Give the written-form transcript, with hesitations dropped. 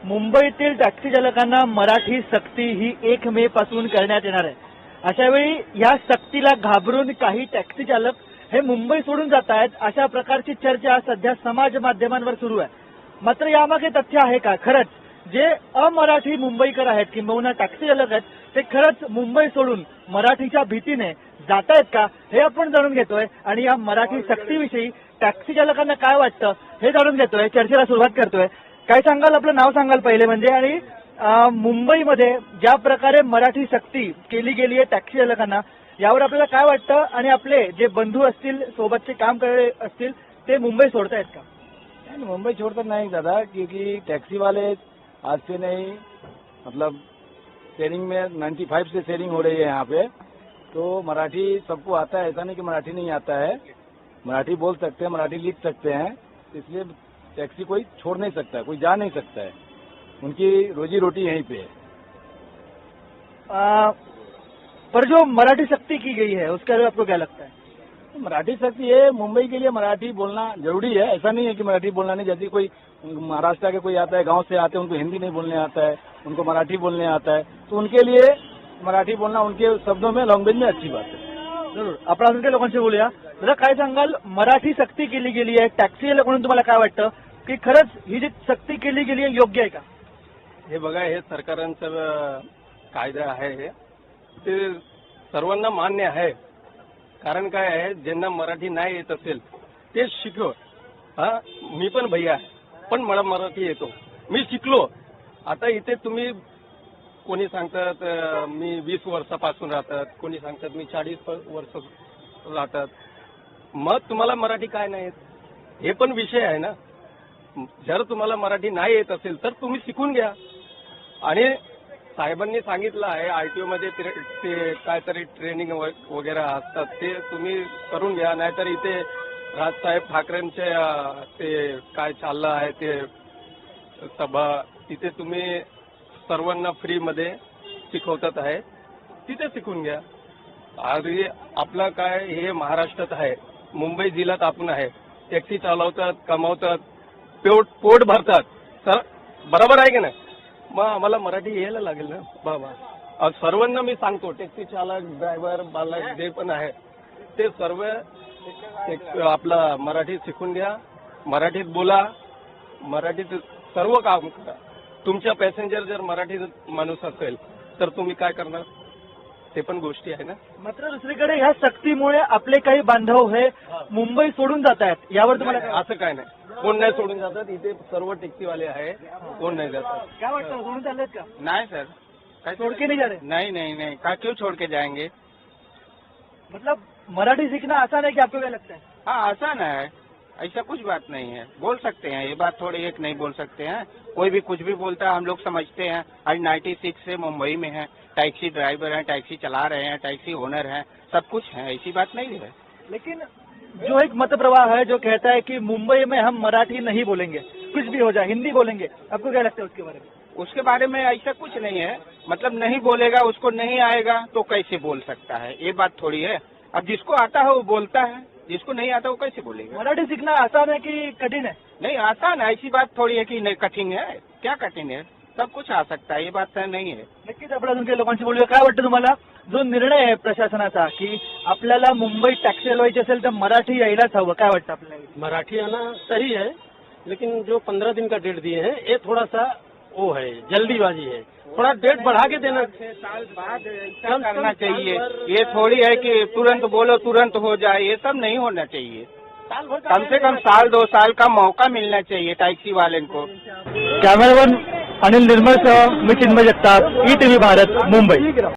मुंबईतील टॅक्सी चालकांना मराठी सक्ती ही 1 मे पासून करण्यात येणार आहे। अशावेळी या सक्तीला घाबरून काही टॅक्सी चालक हे मुंबई सोडून जात आहेत, अशा प्रकारची चर्चा सध्या समाज माध्यमांवर सुरू आहे। मात्र यामागे तथ्य आहे का? खरंच जे अमराठी मुंबईकर आहेत किंबहुना टॅक्सी चालक आहेत ते खरंच मुंबई सोडून मराठीच्या भीतीने जात आहेत का, हे आपण जाणून घेतोय। आणि या मराठी सक्तीविषयी टॅक्सी चालकांना काय वाटतं हे जाणून घेतोय, चर्चेला सुरुवात करतोय। काय सांगाल, आपलं नाव सांगाल पहिले म्हणजे, आणि मुंबईमध्ये ज्या प्रकारे मराठी सक्ती केली गेली आहे टॅक्सी चालकांना, यावर आपल्याला काय वाटतं? आणि आपले जे बंधू असतील, सोबतचे काम करणारे असतील, ते मुंबई सोडतायत का? मुंबई छोड़कर नहीं दादा, क्योंकि टैक्सी वाले आज से नहीं, मतलब शेयरिंग में 95 से शेयरिंग हो रही है यहाँ पे। तो मराठी सबको आता है, ऐसा नहीं कि मराठी नहीं आता है, मराठी बोल सकते हैं, मराठी लिख सकते हैं, इसलिए टैक्सी कोई छोड़ नहीं सकता है, कोई जा नहीं सकता है, उनकी रोजी रोटी यहीं पे है। पर जो मराठी सक्ती की गई है उसके बारे में आपको क्या लगता है? मराठी सक्ती है, मुंबई के लिए मराठी बोलना जरूरी है। ऐसा नहीं है कि मराठी बोलना नहीं, जैसे कोई महाराष्ट्र के कोई आता है, गांव से आते हैं, उनको हिंदी नहीं बोलने आता है, उनको मराठी बोलने आता है, तो उनके लिए मराठी बोलना उनके शब्दों में, लैंग्वेज में अच्छी बात है। जरूर आपण अजून काही लोकांशी बोलूया। जरा काय सांगाल, मराठी सक्ती केली गेली आहे टॅक्सी म्हणून तुम्हाला काय वाटतं की खरंच ही जी सक्ती केली गेली आहे योग्य आहे का? हे बघा, हे सरकारांचं कायदा आहे, ते सर्वांना मान्य आहे। कारण काय आहे, ज्यांना मराठी नाही येत असेल ते शिकव। मी पण भैया आहे, पण मला मराठी येतो, मी शिकलो। आता इथे तुम्ही कोणी सांगतात मी 20 वर्षापासून राहतात, कोणी सांगतात मी 40 वर्ष राहतात, मग तुम्हाला मराठी काय नाही येत, हे पण विषय आहे ना। जर तुम्हाला मराठी नाही येत असेल तर तुम्ही शिकून घ्या। आणि साहेबांनी सांगितलं आहे आरटीओ मध्ये ते काहीतरी ट्रेनिंग वगैरे असतात, ते तुम्ही करून घ्या। नाहीतर इथे राजसाहेब ठाकरेंचे ते काय चाललं आहे ते सभा, तिथे तुम्ही सर्वांना फ्री मध्ये शिकवतात आहे, तिथे शिकून घ्या। आणि आपला काय हे महाराष्ट्रात आहे, मुंबई जिल्ह्यात आपण आहे, टॅक्सी चालवतात, कमावतात, पोट भरतात, तर बरोबर आहे की नाही? मग आम्हाला मराठी यायला लागेल ना बाबा। सर्वांना मी सांगतो, टॅक्सी चालक, ड्रायव्हर, बालक जे पण आहे ते सर्व आपला मराठी शिकून घ्या, मराठीत बोला, मराठीत सर्व काम करा। तुमच्या पॅसेंजर जर मराठी माणूस असेल तर तुम्ही काय करणार, ते पण गोष्टी आहे ना। मात्र दुसरीकडे ह्या सक्तीमुळे आपले काही बांधव हे मुंबई सोडून जात आहेत, यावर तुम्हाला काय असं काय नाही, कोण नाही सोडून जातात, इथे सर्व टॅक्सीवाले आहे, कोण नाही जातात। काय वाटतं, सोडून चाललेत का? नहीं सर, छोड़ के नहीं जा रहे? नहीं नहीं नहीं, क्यों छोड़ के जाएंगे? मतलब मराठी सीखना आसान है कि आपको क्या लगता है? हाँ आसान है, ऐसा कुछ बात नहीं है, बोल सकते हैं, ये बात थोड़ी एक नहीं बोल सकते हैं, कोई भी कुछ भी बोलता है, हम लोग समझते हैं। आज 96 से मुंबई में है, टैक्सी ड्राइवर हैं, टैक्सी चला रहे हैं, टैक्सी ओनर हैं, सब कुछ है, ऐसी बात नहीं है। लेकिन जो एक मत प्रवाह है जो कहता है कि मुंबई में हम मराठी नहीं बोलेंगे, कुछ भी हो जाए हिंदी बोलेंगे, आपको क्या लगता है उसके बारे में? उसके बारे में ऐसा कुछ नहीं है, मतलब नहीं बोलेगा, उसको नहीं आएगा तो कैसे बोल सकता है, ये बात थोड़ी है। अब जिसको आता है वो बोलता है, जिसको नहीं आता वो कैसे बोलेगा? मराठी सीखना आसान है कि कठिन है? नहीं आसान है, ऐसी बात थोड़ी है कि नहीं कठिन है, क्या कठिन है, सब कुछ आ सकता है, ये बात नहीं है। नक्कीच आपण अजून काही लोकांशी बोलूया। काय वाटतं तुम्हाला, जो निर्णय आहे प्रशासनाचा की आपल्याला मुंबईत टॅक्सी चालवायची असेल तर मराठी यायलाच हवं, काय वाटतं आपल्याला? मराठी आना सही है, लेकिन जो 15 दिन का डेट दिए हैं ये थोड़ा सा वो है, जल्दीबाजी है, थोड़ा डेट बढ़ा के देना। 6 साल बाद ऐसा करना चाहिए, ये थोड़ी है कि तुरंत बोलो तुरंत हो जाए, ये सब नहीं होना चाहिए। कम से कम साल 2 साल का मौका मिलना चाहिए टैक्सी वाले को। कॅमेरामन अनिल निर्मळ सह मी चिन्मय जगताप, ETV भारत, मुंबई।